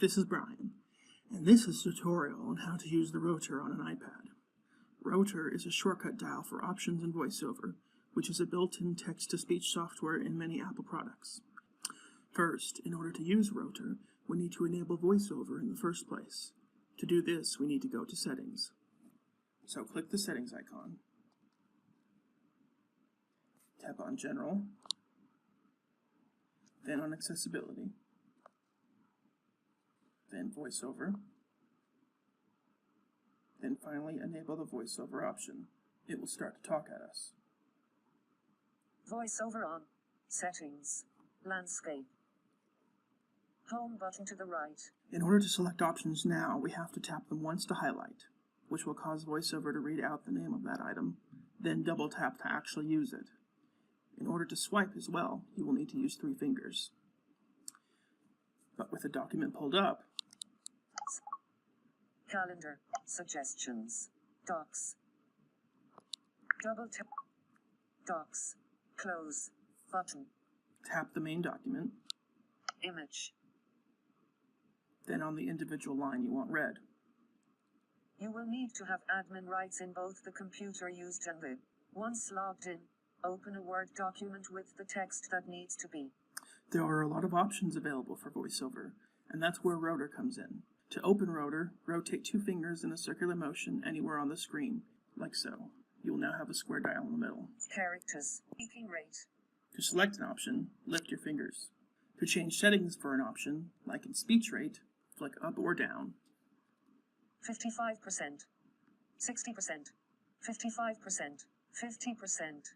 This is Brian, and this is a tutorial on how to use the rotor on an iPad. Rotor is a shortcut dial for options in VoiceOver, which is a built-in text-to-speech software in many Apple products. First, in order to use Rotor, we need to enable VoiceOver in the first place. To do this, we need to go to Settings. So click the Settings icon, tap on General, then on Accessibility, then VoiceOver, then finally enable the VoiceOver option. It will start to talk at us. VoiceOver on. Settings. Landscape. Home button to the right. In order to select options now, we have to tap them once to highlight, which will cause VoiceOver to read out the name of that item, then double tap to actually use it. In order to swipe as well, you will need to use 3 fingers. But with the document pulled up, Calendar. Suggestions. Docs. Double tap. Docs. Close. Button. tap the main document, Image. then on the individual line you want read. You will need to have admin rights in both the computer used and the. Once logged in, open a Word document with the text that needs to be. There are a lot of options available for VoiceOver, and that's where Rotor comes in. To open Rotor, rotate 2 fingers in a circular motion anywhere on the screen, like so. You will now have a square dial in the middle. Characters. Speaking rate. To select an option, lift your fingers. To change settings for an option, like in speech rate, flick up or down. 55%. 60%. 55%. 50%.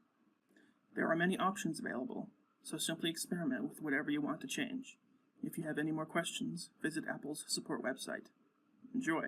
There are many options available, so simply experiment with whatever you want to change. If you have any more questions, visit Apple's support website. Enjoy!